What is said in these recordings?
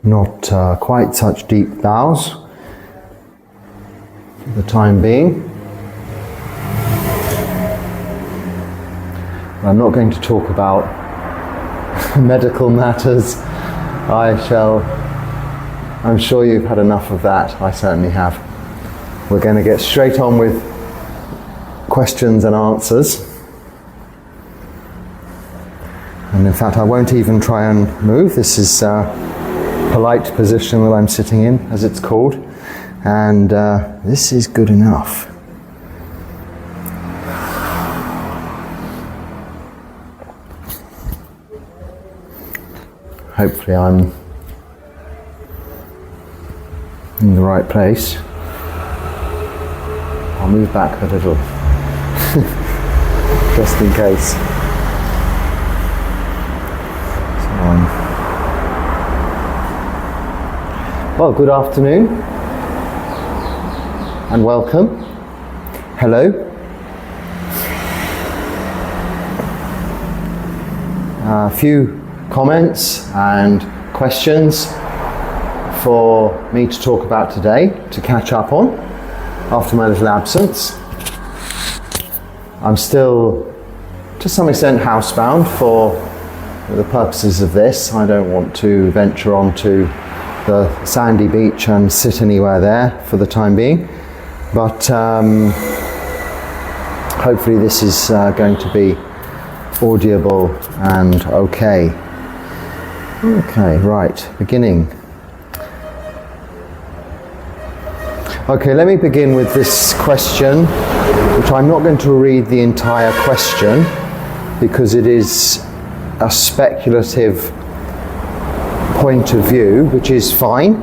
Not quite such deep bows for the time being. I'm not going to talk about medical matters. I'm sure you've had enough of that. I certainly have. We're going to get straight on with questions and answers. And in fact, I won't even try and move. This is polite position that I'm sitting in, as it's called, and this is good enough. Hopefully I'm in the right place. I'll move back a little, just in case. Well, good afternoon and welcome. Hello. A few comments and questions for me to talk about today, to catch up on after my little absence. I'm still, to some extent, housebound for the purposes of this. I don't want to venture onto the sandy beach and sit anywhere there for the time being, but hopefully this is going to be audible and okay. Okay, right, beginning. Okay, let me begin with this question, which I'm not going to read the entire question because it is a speculative point of view, which is fine,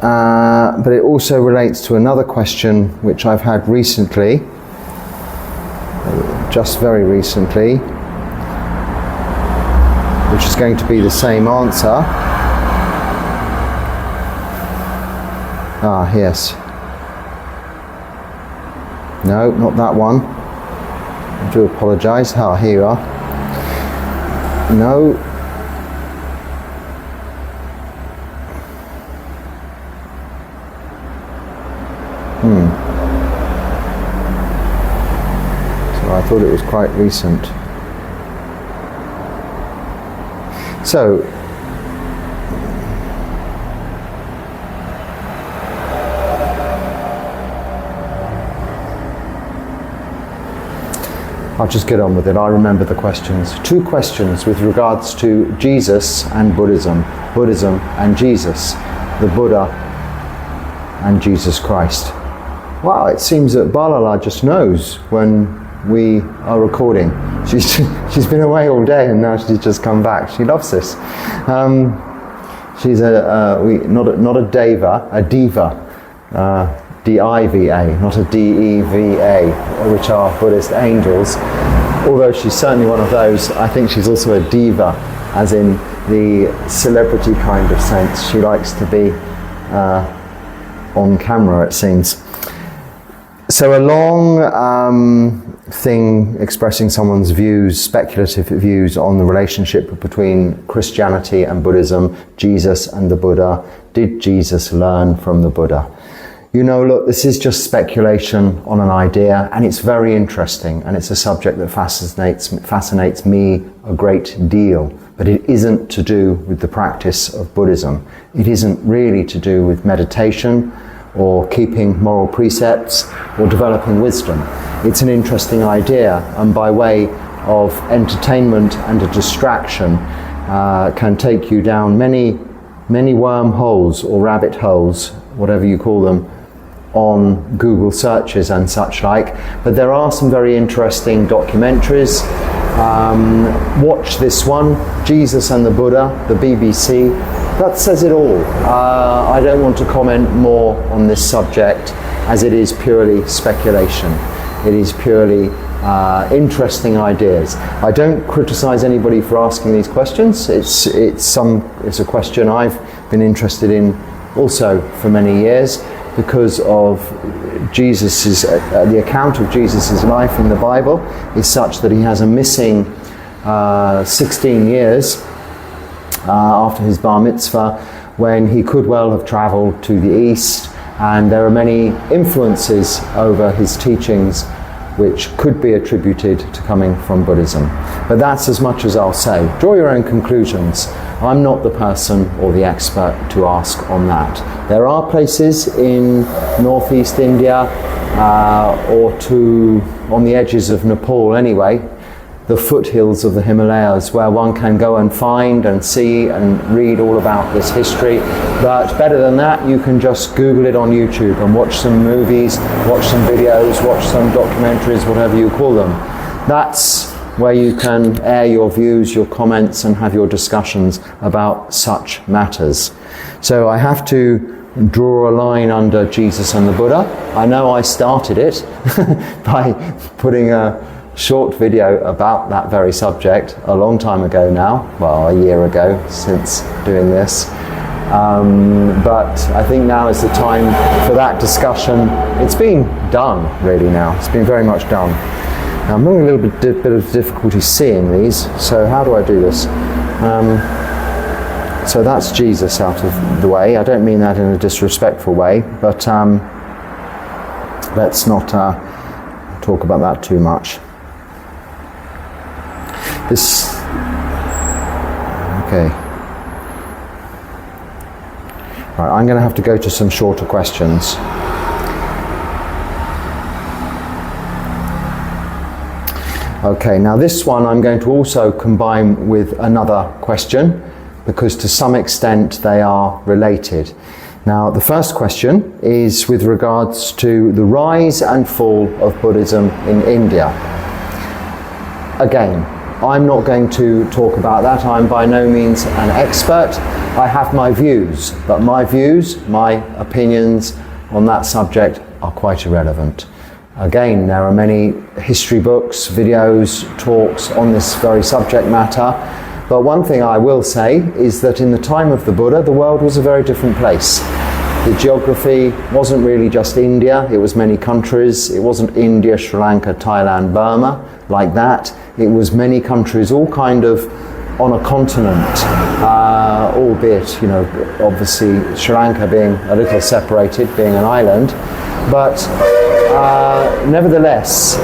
but it also relates to another question which I've had recently, just very recently, which is going to be the same answer. Yes. No, not that one. I do apologise. Here you are. No. So I thought it was quite recent. So, I'll just get on with it. I remember the questions. Two questions with regards to Jesus and Buddhism. Buddhism and Jesus. The Buddha and Jesus Christ. Wow, it seems that Balala just knows when we are recording. She's been away all day and now she's just come back. She loves this. She's not a deva, a diva. D-I-V-A, not a D-E-V-A, which are Buddhist angels. Although she's certainly one of those, I think she's also a diva, as in the celebrity kind of sense. She likes to be on camera, it seems. So a long thing expressing someone's views, speculative views on the relationship between Christianity and Buddhism, Jesus and the Buddha. Did Jesus learn from the Buddha? You know, look, this is just speculation on an idea, and it's very interesting, and it's a subject that fascinates me a great deal, but it isn't to do with the practice of Buddhism. It isn't really to do with meditation, or keeping moral precepts, or developing wisdom. It's an interesting idea, and by way of entertainment and a distraction, can take you down many wormholes or rabbit holes, whatever you call them, on Google searches and such like. But there are some very interesting documentaries. Watch this one, Jesus and the Buddha, the BBC. That says it all. I don't want to comment more on this subject, as it is purely speculation. It is purely interesting ideas. I don't criticize anybody for asking these questions. It's a question I've been interested in also for many years, because of Jesus's the account of Jesus's life in the Bible is such that he has a missing 16 years after his bar mitzvah, when he could well have travelled to the east, and there are many influences over his teachings which could be attributed to coming from Buddhism. But that's as much as I'll say. Draw your own conclusions. I'm not the person or the expert to ask on that. There are places in northeast India, or on the edges of Nepal anyway, the foothills of the Himalayas, where one can go and find and see and read all about this history. But better than that, you can just Google it on YouTube and watch some movies, watch some videos, watch some documentaries, whatever you call them. That's where you can air your views, your comments, and have your discussions about such matters. So I have to draw a line under Jesus and the Buddha. I know I started it by putting a short video about that very subject a long time ago now, well, a year ago since doing this. But I think now is the time for that discussion. It's been done really now. It's been very much done. Now, I'm having a little bit of difficulty seeing these, so how do I do this? So that's Jesus out of the way. I don't mean that in a disrespectful way, but let's not talk about that too much. Okay. Right, I'm going to have to go to some shorter questions. Okay, now this one I'm going to also combine with another question, because to some extent they are related. Now, the first question is with regards to the rise and fall of Buddhism in India. Again, I'm not going to talk about that. I'm by no means an expert. I have my views, but my views, my opinions on that subject are quite irrelevant. Again, there are many history books, videos, talks on this very subject matter. But one thing I will say is that in the time of the Buddha, the world was a very different place. The geography wasn't really just India, it was many countries. It wasn't India, Sri Lanka, Thailand, Burma, like that. It was many countries, all kind of on a continent, albeit, obviously Sri Lanka being a little separated, being an island. But nevertheless,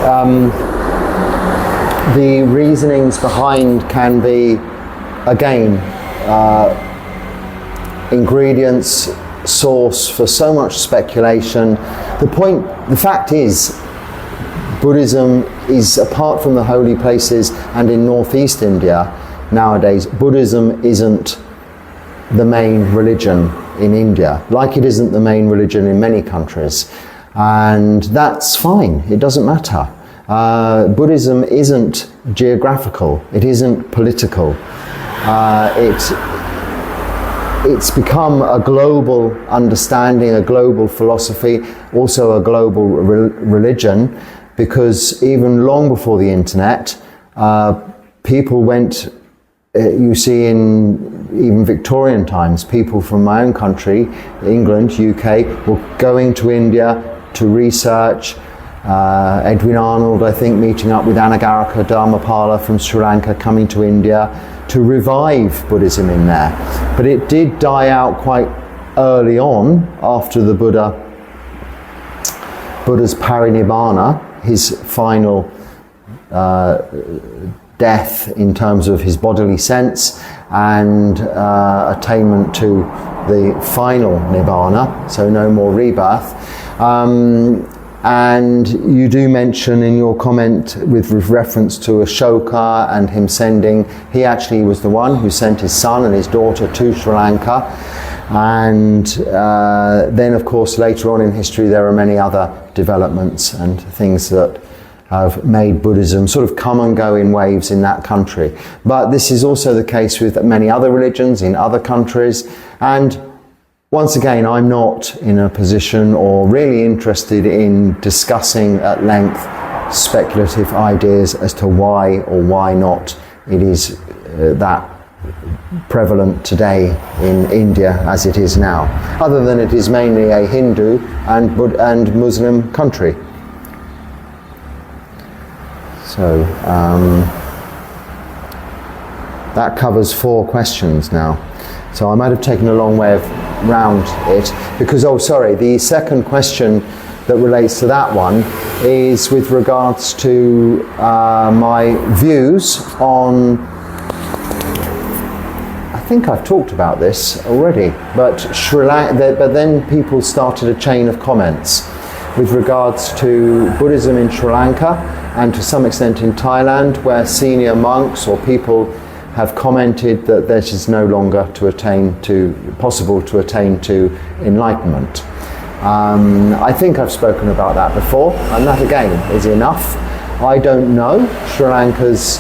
the reasonings behind can be, again, ingredients, source for so much speculation. The fact is, Buddhism is, apart from the holy places and in northeast India nowadays, Buddhism isn't the main religion in India, like it isn't the main religion in many countries. And that's fine, it doesn't matter. Buddhism isn't geographical, it isn't political. It's become a global understanding, a global philosophy, also a global religion, because even long before the internet, people went, you see in even Victorian times, people from my own country, England, UK, were going to India to research. Edwin Arnold, I think, meeting up with Anagarika Dharmapala from Sri Lanka, coming to India to revive Buddhism in there. But it did die out quite early on after the Buddha's parinibbana, his final death in terms of his bodily sense and attainment to the final nibbana, so no more rebirth. And you do mention in your comment with reference to Ashoka and him sending, he actually was the one who sent his son and his daughter to Sri Lanka. And then, of course, later on in history, there are many other developments and things that have made Buddhism sort of come and go in waves in that country. But this is also the case with many other religions in other countries. And once again, I'm not in a position or really interested in discussing at length speculative ideas as to why or why not it is that prevalent today in India as it is now, other than it is mainly a Hindu and Muslim country. So, that covers 4 questions now. So I might have taken a long way around it, because, the second question that relates to that one is with regards to my views on, I think I've talked about this already, but Sri Lanka, but then people started a chain of comments with regards to Buddhism in Sri Lanka and to some extent in Thailand, where senior monks or people have commented that this is no longer possible to attain to enlightenment. I think I've spoken about that before, and that again is enough. I don't know Sri Lanka's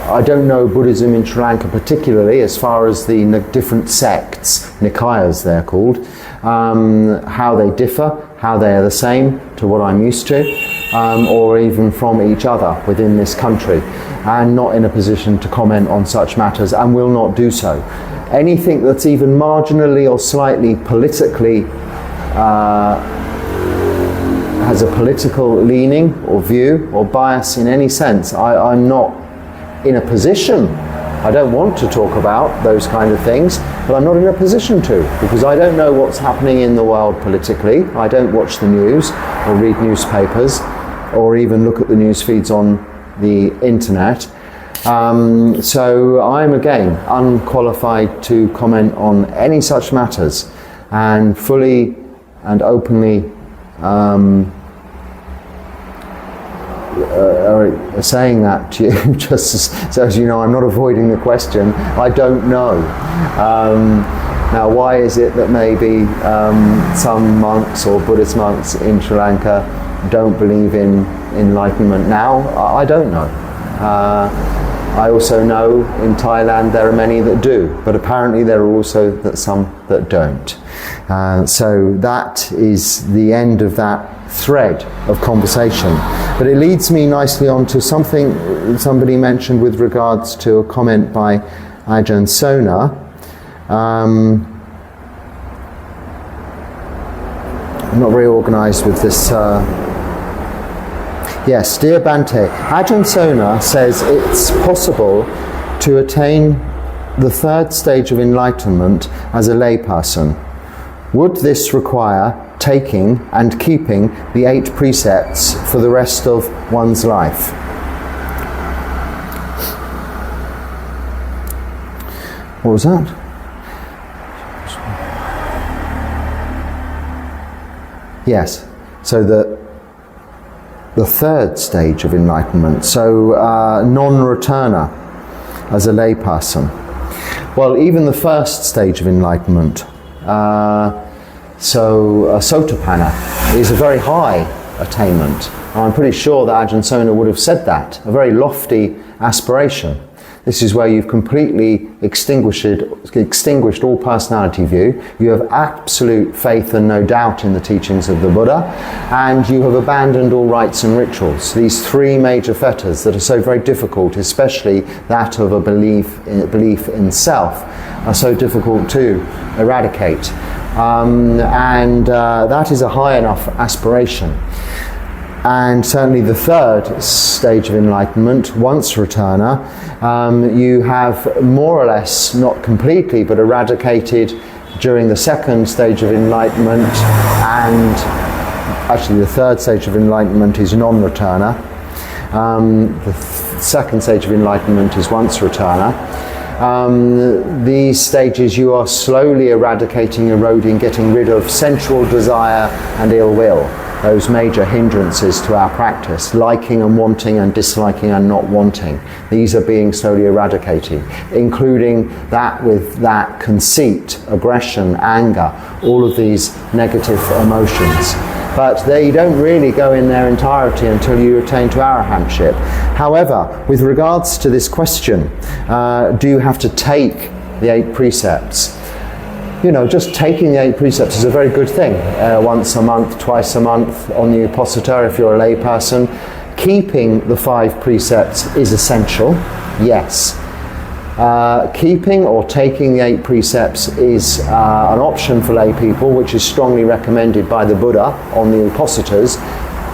I don't know Buddhism in Sri Lanka particularly, as far as the different sects, Nikayas they're called, how they differ, how they are the same to what I'm used to, or even from each other within this country, and not in a position to comment on such matters, and will not do so. Anything that's even marginally or slightly politically has a political leaning or view or bias in any sense, I'm not in a position. I don't want to talk about those kind of things, but I'm not in a position to, because I don't know what's happening in the world politically. I don't watch the news or read newspapers or even look at the news feeds on the internet. So I'm again unqualified to comment on any such matters, and fully and openly saying that to you, just so as you know, I'm not avoiding the question. I don't know. Now, why is it that maybe some monks or Buddhist monks in Sri Lanka don't believe in enlightenment now? I don't know. I also know in Thailand there are many that do, but apparently there are also some that don't. So that is the end of that thread of conversation. But it leads me nicely on to something somebody mentioned with regards to a comment by Ajahn Sona. I'm not very organised with this. Yes, dear Bhante, Ajahn Sona says it's possible to attain the 3rd stage of enlightenment as a layperson. Would this require taking and keeping the 8 precepts for the rest of one's life? What was that? Yes, so the 3rd stage of enlightenment, so non-returner as a layperson. Well, even the 1st stage of enlightenment, Sotapanna, is a very high attainment. I'm pretty sure that Ajahn Sona would have said that, a very lofty aspiration. This is where you've completely extinguished all personality view. You have absolute faith and no doubt in the teachings of the Buddha, and you have abandoned all rites and rituals. These 3 major fetters that are so very difficult, especially that of a belief in self, are so difficult to eradicate. That is a high enough aspiration. And certainly the 3rd stage of enlightenment, once returner, you have more or less, not completely, but eradicated during the 2nd stage of enlightenment, and actually the 3rd stage of enlightenment is non-returner. The 2nd stage of enlightenment is once returner. These stages you are slowly eradicating, eroding, getting rid of sensual desire and ill will. Those major hindrances to our practice, liking and wanting and disliking and not wanting. These are being slowly eradicated, including that with that conceit, aggression, anger, all of these negative emotions. But they don't really go in their entirety until you attain to arahantship. However, with regards to this question, do you have to take the 8 precepts? You know, just taking the 8 precepts is a very good thing. Once a month, twice a month on the Uposatha if you're a lay person. Keeping the 5 precepts is essential, yes. Keeping or taking the 8 precepts is an option for lay people, which is strongly recommended by the Buddha on the Uposathas.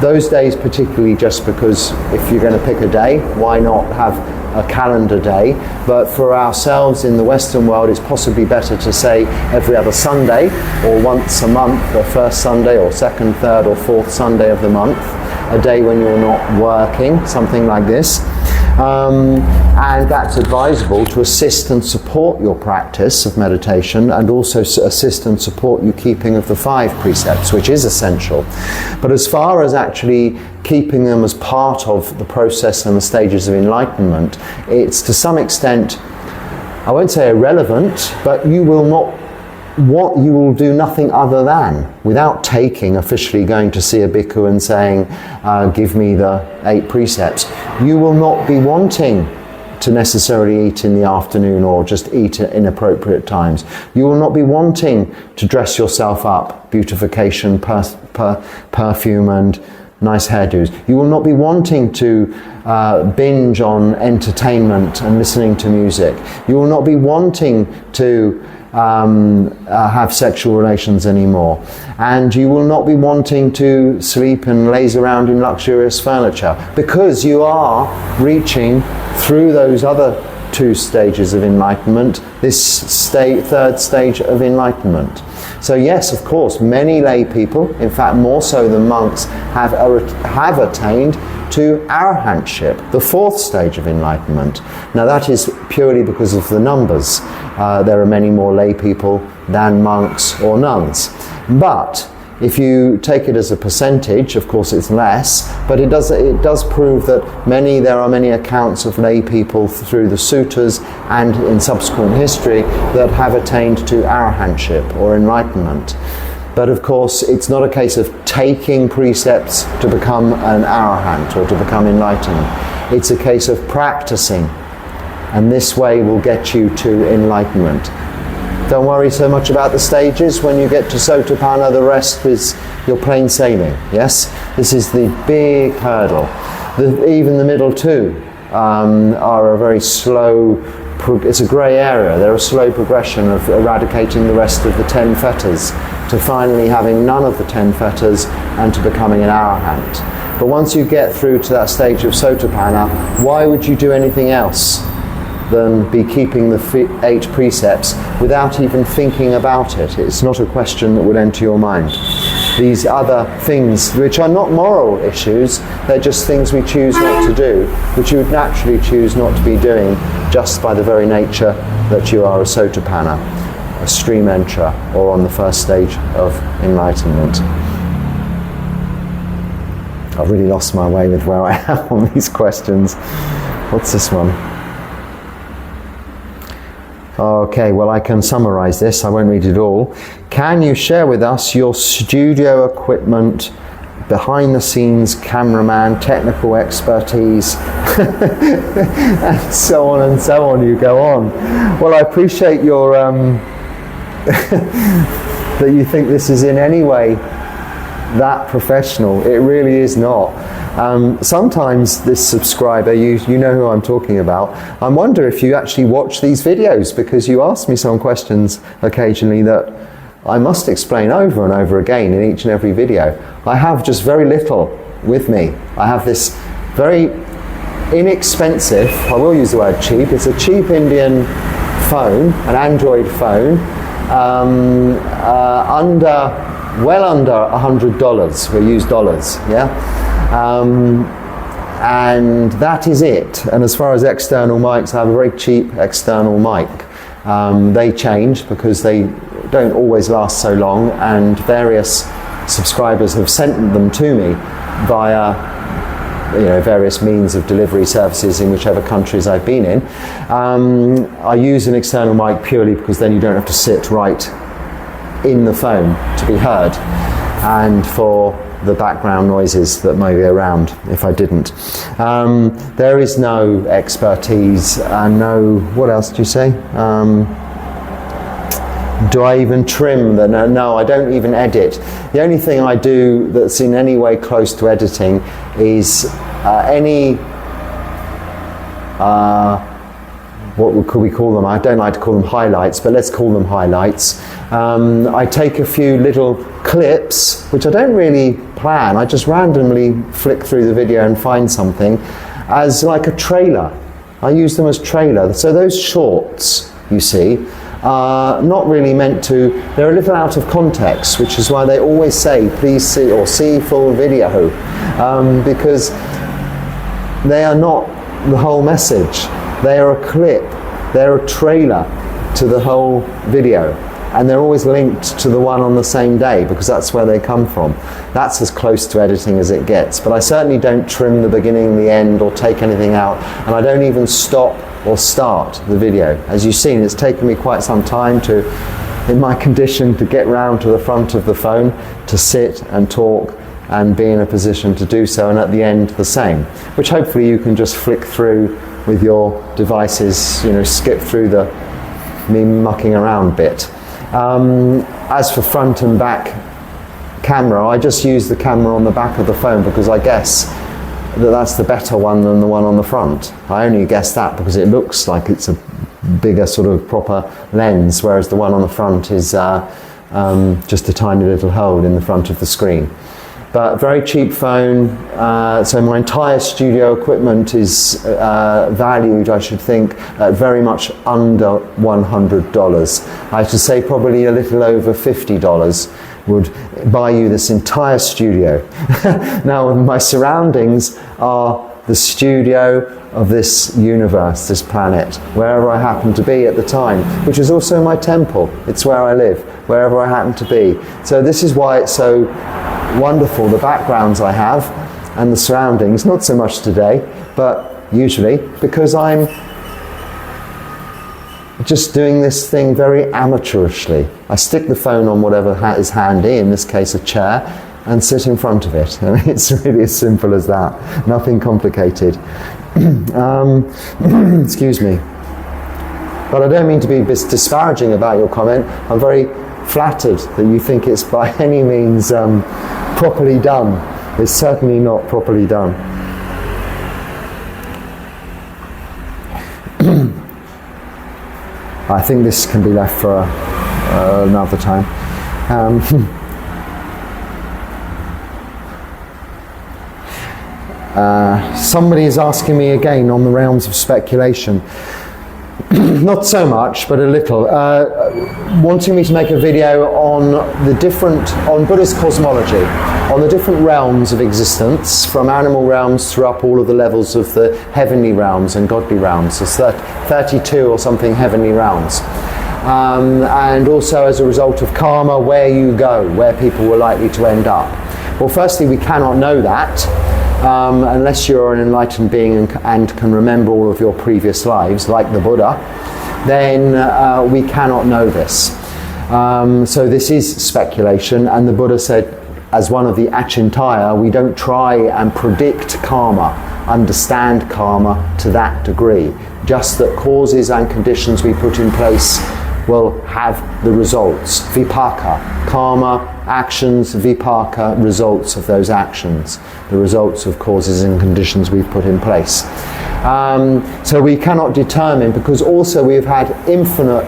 Those days particularly, just because if you're going to pick a day, why not have a calendar day? But for ourselves in the Western world, it's possibly better to say every other Sunday, or once a month, the first Sunday or second, third or fourth Sunday of the month, a day when you're not working, something like this. And that's advisable to assist and support your practice of meditation, and also assist and support you keeping of the 5 precepts, which is essential. But as far as actually keeping them as part of the process and the stages of enlightenment, it's to some extent, I won't say irrelevant, but you will do nothing other than, without officially going to see a bhikkhu and saying, give me the 8 precepts, you will not be wanting to necessarily eat in the afternoon or just eat at inappropriate times. You will not be wanting to dress yourself up, beautification, perfume and nice hairdos. You will not be wanting to binge on entertainment and listening to music. You will not be wanting to have sexual relations anymore, and you will not be wanting to sleep and laze around in luxurious furniture, because you are reaching through those other 2 stages of enlightenment, this third stage of enlightenment. So yes, of course, many lay people, in fact more so than monks, have attained to arahantship, the 4th stage of enlightenment. Now that is purely because of the numbers. There are many more lay people than monks or nuns. But if you take it as a percentage, of course it's less, but it does prove that there are many accounts of lay people through the suttas and in subsequent history that have attained to arahantship or enlightenment. But of course, it's not a case of taking precepts to become an arahant or to become enlightened. It's a case of practicing, and this way will get you to enlightenment. Don't worry so much about the stages. When you get to Sotapanna, the rest is your plain sailing. Yes? This is the big hurdle. Even the middle 2 are a very slow, it's a grey area. They're a slow progression of eradicating the rest of the 10 fetters to finally having none of the 10 fetters and to becoming an arahant. But once you get through to that stage of Sotapanna, why would you do anything else than be keeping the 8 precepts without even thinking about it? It's not a question that would enter your mind. These other things, which are not moral issues, they're just things we choose not to do, which you would naturally choose not to be doing just by the very nature that you are a Sotapanna, a stream enterer, or on the 1st stage of enlightenment. I've really lost my way with where I am on these questions. What's this one? Okay, well I can summarize this, I won't read it all. Can you share with us your studio equipment, behind the scenes cameraman, technical expertise, and so on, you go on. Well, I appreciate your, that you think this is in any way that professional. It really is not. Sometimes this subscriber, you know who I'm talking about, I wonder if you actually watch these videos, because you ask me some questions occasionally that I must explain over and over again in each and every video. I have just very little with me. I have this very inexpensive, I will use the word cheap, it's a cheap Indian phone, an Android phone, well under $100, we use dollars, yeah? And that is it. And as far as external mics, I have a very cheap external mic. They change because they don't always last so long, and various subscribers have sent them to me via various means of delivery services in whichever countries I've been in. I use an external mic purely because then you don't have to sit right in the phone to be heard, and for the background noises that may be around if I didn't. There is no expertise and no, what else do you say? Do I even trim the, no, I don't even edit. The only thing I do that's in any way close to editing is could we call them? I don't like to call them highlights, but let's call them highlights. I take a few little clips, which I don't really plan. I just randomly flick through the video and find something as like a trailer. I use them as trailer. So those shorts, you see, are not really meant to, they're a little out of context, which is why they always say, please see or see full video, because they are not the whole message. They are a clip, they're a trailer to the whole video, and they're always linked to the one on the same day because that's where they come from. That's as close to editing as it gets, but I certainly don't trim the beginning, the end, or take anything out, and I don't even stop or start the video. As you've seen, it's taken me quite some time to, in my condition, to get round to the front of the phone, to sit and talk and be in a position to do so, and at the end the same, which hopefully you can just flick through with your devices, you know, skip through the me mucking around bit. As for front and back camera, I just use the camera on the back of the phone because I guess that's the better one than the one on the front. I only guess that because it looks like it's a bigger sort of proper lens, whereas the one on the front is just a tiny little hole in the front of the screen. But very cheap phone, so my entire studio equipment is valued, I should think, at very much under $100. I should say probably a little over $50 would buy you this entire studio. Now my surroundings are the studio of this universe, this planet, wherever I happen to be at the time, which is also my temple. It's where I live, wherever I happen to be. So this is why it's so wonderful, the backgrounds I have and the surroundings, not so much today, but usually, because I'm just doing this thing very amateurishly. I stick the phone on whatever is handy, in this case a chair, and sit in front of it. I mean, it's really as simple as that, nothing complicated. Excuse me. But I don't mean to be disparaging about your comment. I'm very flattered that you think it's by any means properly done. It's certainly not properly done. I think this can be left for another time. Somebody is asking me again on the realms of speculation. Not so much, but a little. Wanting me to make a video on on Buddhist cosmology, on the different realms of existence, from animal realms through up all of the levels of the heavenly realms and godly realms. There's 32 or something heavenly realms. And also as a result of karma, where you go, where people were likely to end up. Well, firstly, we cannot know that. Unless you're an enlightened being and can remember all of your previous lives, like the Buddha, then we cannot know this. So this is speculation, and the Buddha said, as one of the Achintaya, we don't try and predict karma, understand karma to that degree. Just that causes and conditions we put in place will have the results. Vipaka, karma, actions, vipaka, results of those actions, the results of causes and conditions we've put in place. So we cannot determine, because also we've had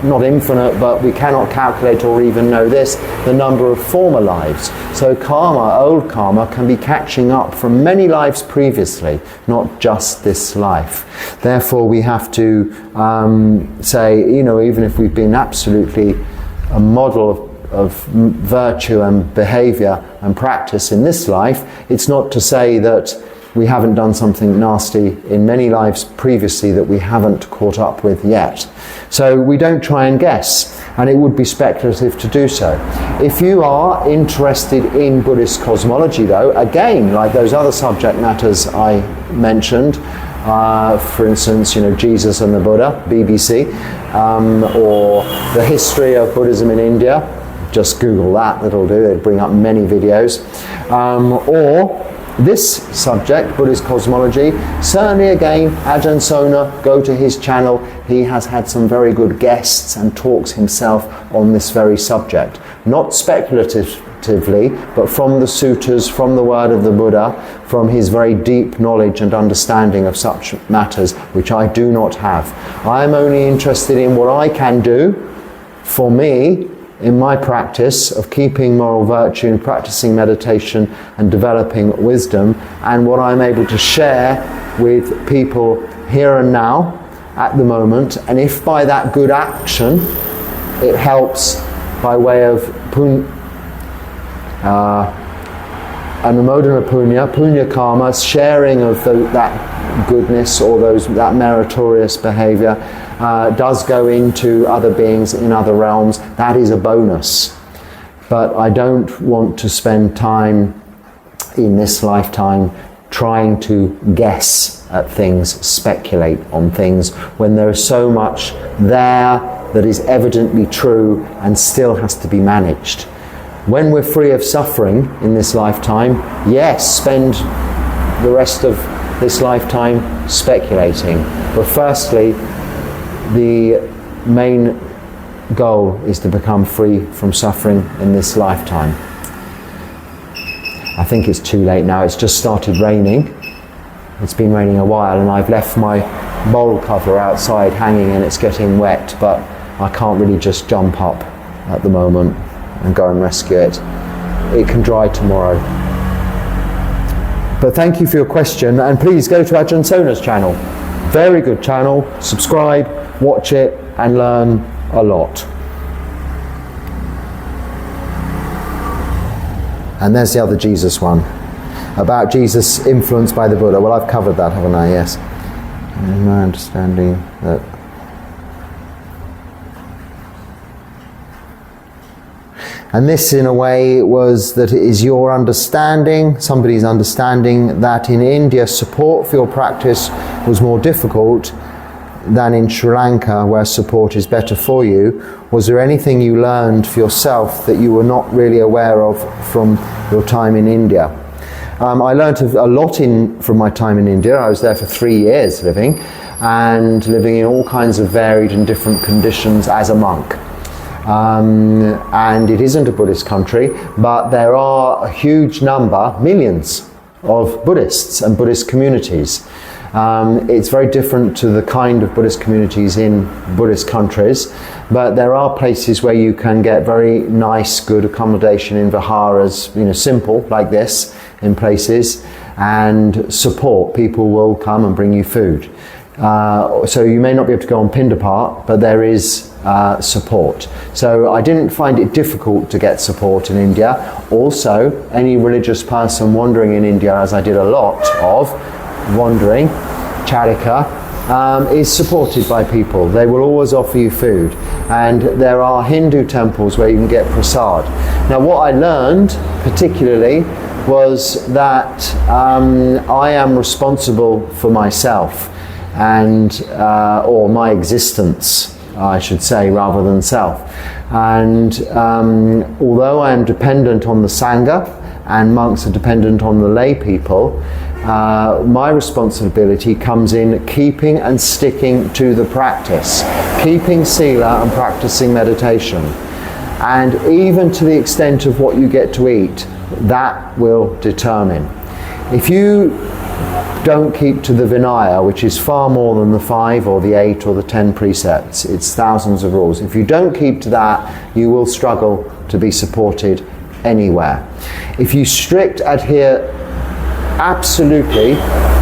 not infinite, but we cannot calculate or even know this, the number of former lives. So karma, old karma, can be catching up from many lives previously, not just this life. Therefore we have to say, even if we've been absolutely a model of virtue and behavior and practice in this life, it's not to say that we haven't done something nasty in many lives previously that we haven't caught up with yet. So we don't try and guess, and it would be speculative to do so. If you are interested in Buddhist cosmology, though, again, like those other subject matters I mentioned, for instance, Jesus and the Buddha, BBC, or the history of Buddhism in India, just Google that, it'll do, it'll bring up many videos, or this subject, Buddhist cosmology, certainly again, Ajahn Sona, go to his channel. He has had some very good guests and talks himself on this very subject. Not speculative subjectively, but from the suttas, from the word of the Buddha, from his very deep knowledge and understanding of such matters, which I do not have. I am only interested in what I can do for me in my practice of keeping moral virtue and practicing meditation and developing wisdom, and what I'm able to share with people here and now at the moment. And if by that good action it helps by way of anumodana punya karma, sharing of that goodness or that meritorious behavior, does go into other beings in other realms, that is a bonus. But I don't want to spend time in this lifetime trying to guess at things, speculate on things, when there is so much there that is evidently true and still has to be managed. When we're free of suffering in this lifetime, yes, spend the rest of this lifetime speculating. But firstly, the main goal is to become free from suffering in this lifetime. I think it's too late now. It's just started raining. It's been raining a while, and I've left my bowl cover outside hanging and it's getting wet, but I can't really just jump up at the moment and go and rescue it. It can dry tomorrow. But thank you for your question, and please go to Ajahn Sona's channel. Very good channel. Subscribe, watch it, and learn a lot. And there's the other Jesus one, about Jesus influenced by the Buddha. Well, I've covered that, haven't I? Yes. In my understanding that and this, in a way, was that it is your understanding, somebody's understanding, that in India support for your practice was more difficult than in Sri Lanka, where support is better for you. Was there anything you learned for yourself that you were not really aware of from your time in India? I learned a lot from my time in India. I was there for 3 years living in all kinds of varied and different conditions as a monk. And it isn't a Buddhist country, but there are a huge number, millions of Buddhists and Buddhist communities. It's very different to the kind of Buddhist communities in Buddhist countries, but there are places where you can get very nice, good accommodation in viharas, simple like this in places, and support. People will come and bring you food. So you may not be able to go on Pindapat, but there is support. So I didn't find it difficult to get support in India. Also, any religious person wandering in India, as I did a lot of wandering, Charika, is supported by people. They will always offer you food. And there are Hindu temples where you can get prasad. Now, what I learned particularly was that I am responsible for myself, and or my existence, I should say, rather than self. And although I am dependent on the Sangha, and monks are dependent on the lay people, my responsibility comes in keeping and sticking to the practice, keeping sila and practicing meditation. And even to the extent of what you get to eat, that will determine. If you don't keep to the Vinaya, which is far more than the 5 or the 8 or the 10 precepts, it's thousands of rules. If you don't keep to that, you will struggle to be supported anywhere. If you adhere absolutely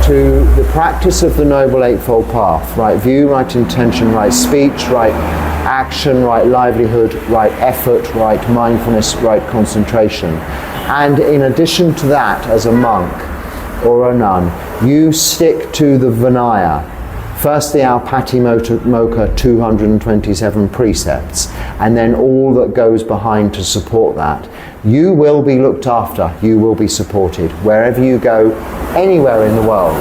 to the practice of the Noble Eightfold Path, right view, right intention, right speech, right action, right livelihood, right effort, right mindfulness, right concentration, and in addition to that, as a monk or a nun, you stick to the Vinaya. Firstly, our Patimokkha 227 precepts, and then all that goes behind to support that. You will be looked after, you will be supported, wherever you go, anywhere in the world.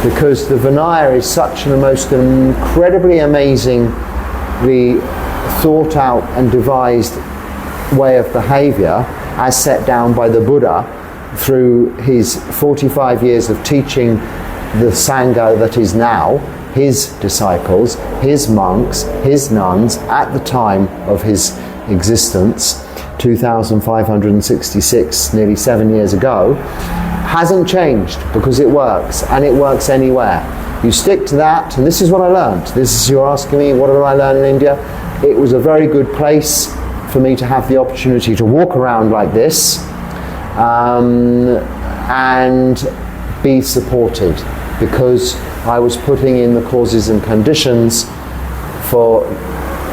Because the Vinaya is such a most incredibly amazingly thought out and devised way of behaviour, as set down by the Buddha through his 45 years of teaching the Sangha that is now, his disciples, his monks, his nuns, at the time of his existence, 2,566, nearly 7 years ago, hasn't changed because it works, and it works anywhere. You stick to that, and this is what I learned. This is, you're asking me, what did I learn in India? It was a very good place for me to have the opportunity to walk around like this and be supported, because I was putting in the causes and conditions for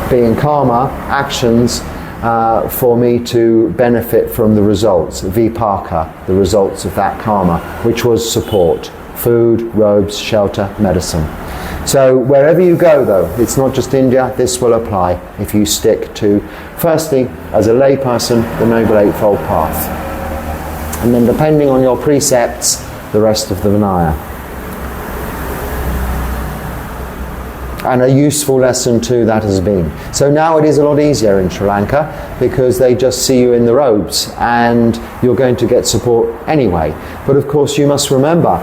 being karma, actions, for me to benefit from the results, vipaka, the results of that karma, which was support, food, robes, shelter, medicine. So wherever you go though, it's not just India, this will apply if you stick to, firstly, as a lay person, the Noble Eightfold Path. And then depending on your precepts, the rest of the Vinaya. And a useful lesson too that has been. So now it is a lot easier in Sri Lanka because they just see you in the robes and you're going to get support anyway. But of course you must remember,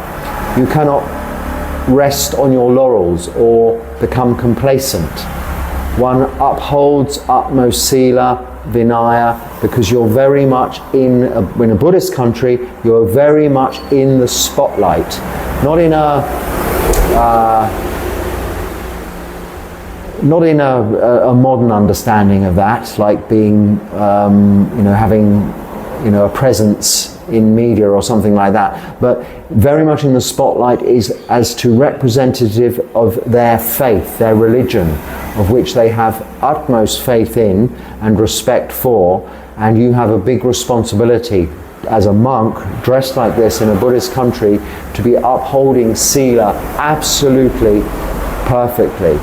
you cannot rest on your laurels or become complacent. One upholds utmost sila, vinaya, because you're very much in a Buddhist country, you're very much in the spotlight. Not in a modern understanding of that, like being, having, a presence in media or something like that, but very much in the spotlight is as to representative of their faith, their religion, of which they have utmost faith in and respect for, and you have a big responsibility as a monk dressed like this in a Buddhist country to be upholding sila absolutely perfectly,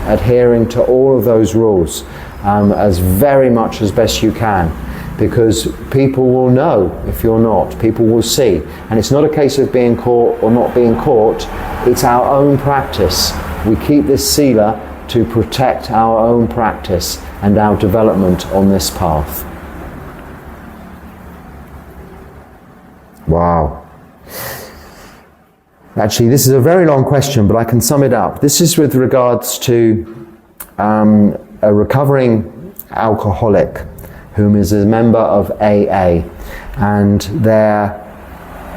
adhering to all of those rules as very much as best you can, because people will know if you're not, people will see. And it's not a case of being caught or not being caught, it's our own practice. We keep this sila to protect our own practice and our development on this path. Wow. Actually, this is a very long question, but I can sum it up. This is with regards to a recovering alcoholic whom is a member of AA, and their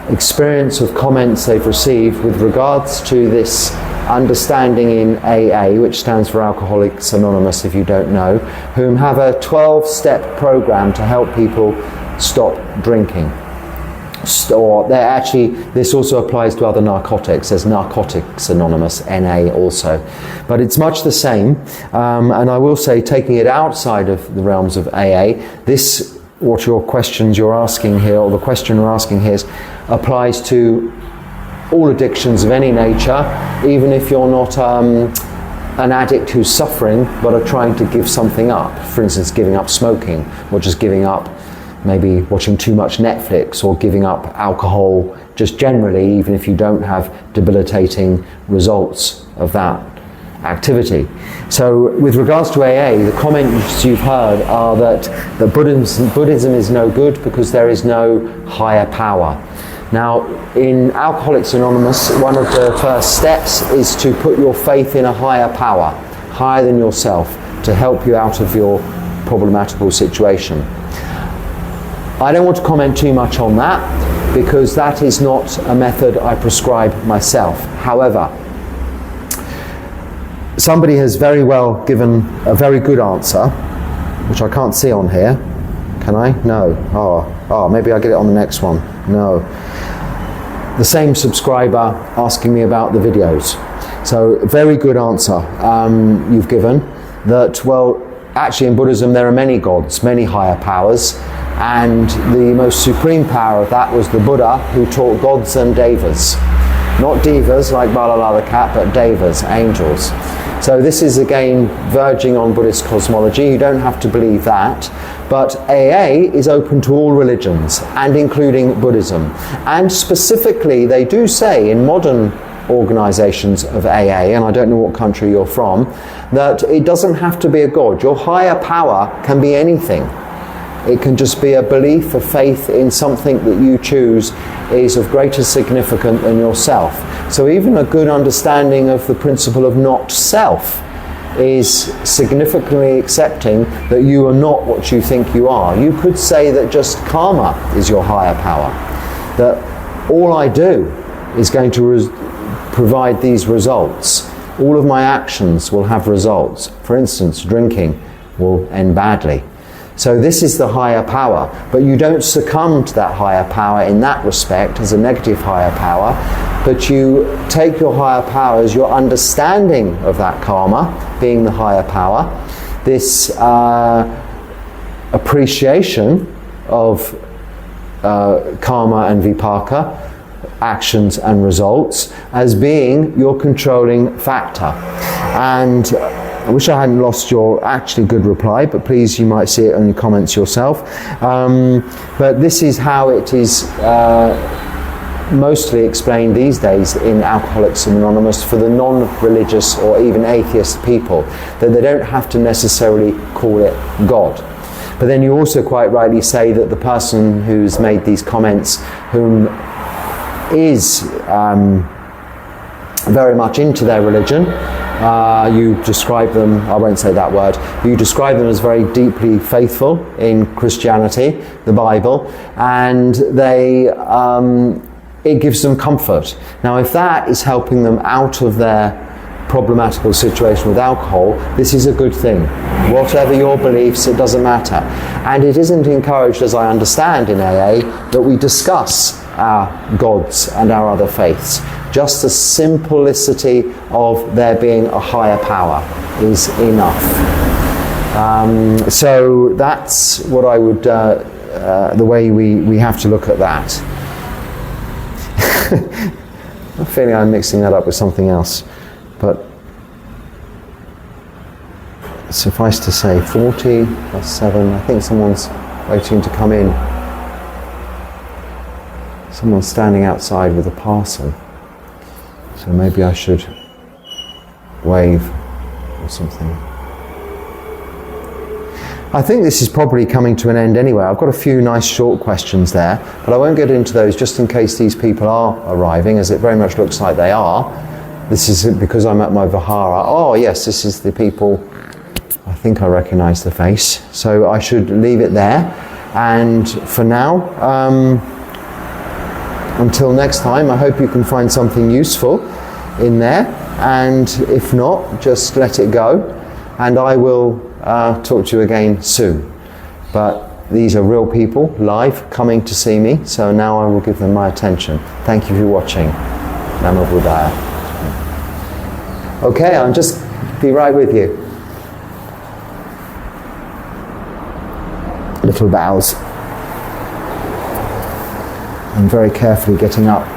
experience of comments they've received with regards to this understanding in AA, which stands for Alcoholics Anonymous if you don't know, whom have a 12-step program to help people stop drinking. Or they're actually, this also applies to other narcotics. There's Narcotics Anonymous, NA also. But it's much the same. And I will say, taking it outside of the realms of AA, this, what your questions you're asking here, or the question you're asking here, applies to all addictions of any nature, even if you're not an addict who's suffering, but are trying to give something up. For instance, giving up smoking, or just giving up maybe watching too much Netflix, or giving up alcohol just generally, even if you don't have debilitating results of that activity. So with regards to AA, the comments you've heard are that Buddhism is no good because there is no higher power. Now, in Alcoholics Anonymous, one of the first steps is to put your faith in a higher power, higher than yourself, to help you out of your problematical situation. I don't want to comment too much on that, because that is not a method I prescribe myself. However, somebody has very well given a very good answer, which I can't see on here. Can I? No. Oh, maybe I'll get it on the next one. No. The same subscriber asking me about the videos. So, very good answer you've given, that, well, actually in Buddhism there are many gods, many higher powers, and the most supreme power of that was the Buddha, who taught gods and devas. Not divas like Balalala the cat, but devas, angels. So this is again verging on Buddhist cosmology. You don't have to believe that. But AA is open to all religions, and including Buddhism. And specifically, they do say in modern organizations of AA, and I don't know what country you're from, that it doesn't have to be a god. Your higher power can be anything. It can just be a belief, a faith in something that you choose is of greater significance than yourself. So even a good understanding of the principle of not self is significantly accepting that you are not what you think you are. You could say that just karma is your higher power, that all I do is going to provide these results. All of my actions will have results. For instance, drinking will end badly. So this is the higher power, but you don't succumb to that higher power in that respect as a negative higher power, but you take your higher power as your understanding of that karma being the higher power, this appreciation of karma and vipaka, actions and results, as being your controlling factor. And I wish I hadn't lost your actually good reply, but please, you might see it in the comments yourself. But this is how it is mostly explained these days in Alcoholics Anonymous for the non-religious or even atheist people, that they don't have to necessarily call it God. But then you also quite rightly say that the person who's made these comments, whom is very much into their religion, you describe them, I won't say that word, you describe them as very deeply faithful in Christianity, the Bible, and they, it gives them comfort. Now, if that is helping them out of their problematical situation with alcohol, this is a good thing. Whatever your beliefs, it doesn't matter. And it isn't encouraged, as I understand in AA, that we discuss our gods and our other faiths. Just the simplicity of there being a higher power is enough. So that's what I would, the way we have to look at that. I'm feeling I'm mixing that up with something else, but suffice to say, 40 plus 7, I think someone's waiting to come in. Someone's standing outside with a parcel. So maybe I should wave or something. I think this is probably coming to an end anyway. I've got a few nice short questions there, but I won't get into those just in case these people are arriving, as it very much looks like they are. This is because I'm at my Vihara. Oh yes, this is the people. I think I recognise the face. So I should leave it there. And for now, until next time, I hope you can find something useful in there, and if not, just let it go, and I will talk to you again soon. But these are real people, live, coming to see me, so now I will give them my attention. Thank you for watching. Namo Buddhaya. Okay, I'll just be right with you. Little bows. I'm very carefully getting up